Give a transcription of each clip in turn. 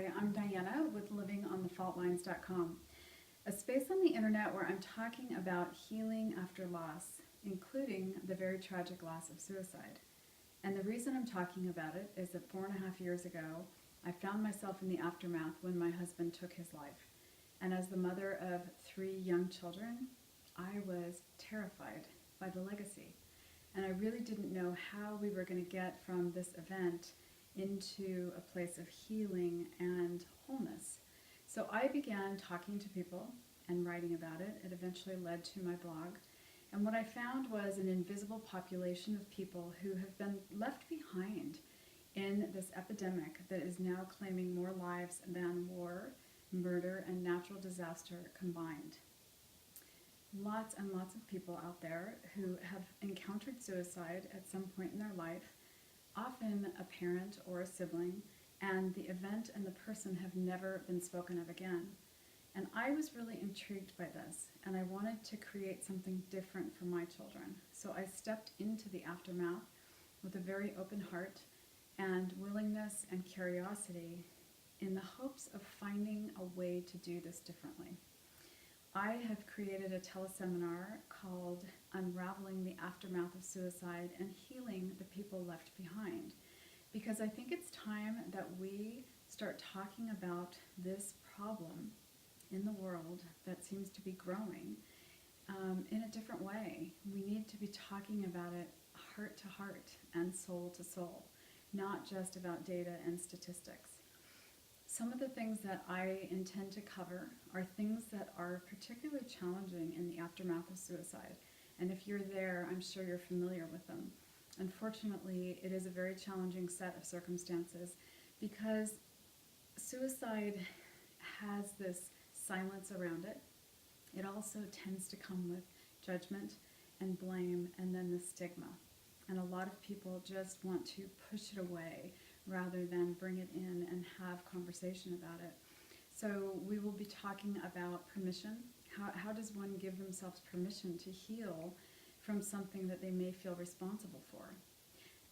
Hi, I'm Diana with livingonthefaultlines.com, a space on the internet where I'm talking about healing after loss, including the very tragic loss of suicide. And the reason I'm talking about it is that 4.5 years ago, I found myself in the aftermath when my husband took his life. And as the mother of 3 young children, I was terrified by the legacy. And I really didn't know how we were going to get from this event into a place of healing and wholeness. So I began talking to people and writing about it. It eventually led to my blog. And what I found was an invisible population of people who have been left behind in this epidemic that is now claiming more lives than war, murder, and natural disaster combined. Lots and lots of people out there who have encountered suicide at some point in their life, often a parent or a sibling, and the event and the person have never been spoken of again. And I was really intrigued by this, and I wanted to create something different for my children. So I stepped into the aftermath with a very open heart and willingness and curiosity in the hopes of finding a way to do this differently. I have created a teleseminar called Unraveling the Aftermath of Suicide and Healing the People Left Behind, because I think it's time that we start talking about this problem in the world that seems to be growing in a different way. We need to be talking about it heart to heart and soul to soul, not just about data and statistics. Some of the things that I intend to cover are things that are particularly challenging in the aftermath of suicide. And if you're there, I'm sure you're familiar with them. Unfortunately, it is a very challenging set of circumstances because suicide has this silence around it. It also tends to come with judgment and blame and then the stigma. And a lot of people just want to push it away rather than bring it in and have conversation about it. So we will be talking about permission. How does one give themselves permission to heal from something that they may feel responsible for?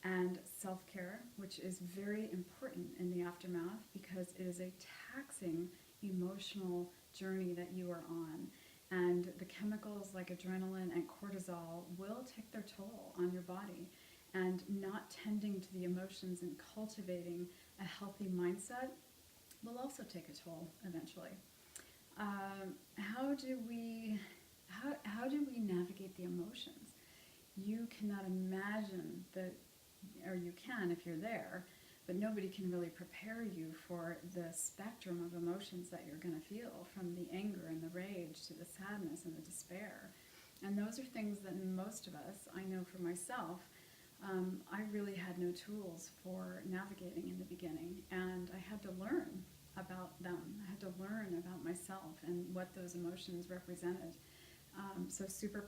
And self-care, which is very important in the aftermath because it is a taxing emotional journey that you are on. And the chemicals like adrenaline and cortisol will take their toll on your body. And not tending to the emotions and cultivating a healthy mindset will also take a toll eventually. How do we navigate the emotions? You cannot imagine that, or you can if you're there, but nobody can really prepare you for the spectrum of emotions that you're going to feel, from the anger and the rage to the sadness and the despair. And those are things that most of us, I know for myself, I really had no tools for navigating in the beginning, and I had to learn about them. I had to learn about myself and what those emotions represented. So super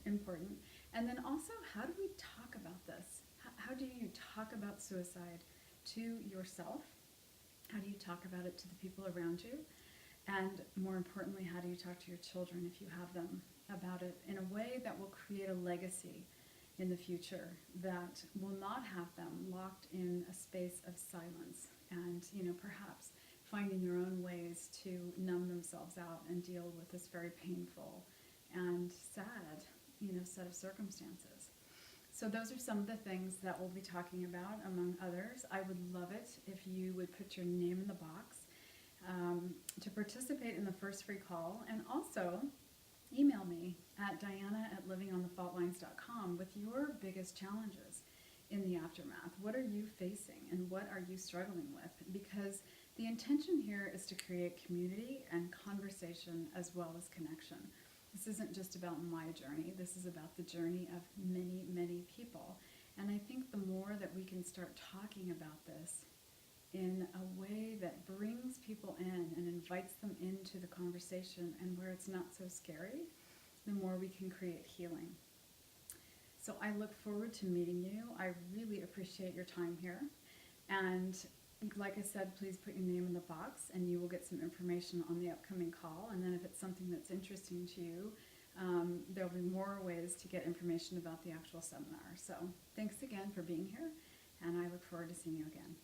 important. And then also, how do we talk about this? How do you talk about suicide to yourself? How do you talk about it to the people around you? And more importantly, how do you talk to your children, if you have them, about it in a way that will create a legacy in the future that will not have them locked in a space of silence and, perhaps finding their own ways to numb themselves out and deal with this very painful and sad, set of circumstances. So those are some of the things that we'll be talking about, among others. I would love it if you would put your name in the box to participate in the first free call, and also email me at diana@livingonthefaultlines.com with your biggest challenges in the aftermath. What are you facing and what are you struggling with? Because the intention here is to create community and conversation as well as connection. This isn't just about my journey. This is about the journey of many, many people. And I think the more that we can start talking about this in a way that brings people in and invites them into the conversation and where it's not so scary, the more we can create healing. So I look forward to meeting you. I really appreciate your time here. And like I said, please put your name in the box and you will get some information on the upcoming call. And then if it's something that's interesting to you, there'll be more ways to get information about the actual seminar. So thanks again for being here, and I look forward to seeing you again.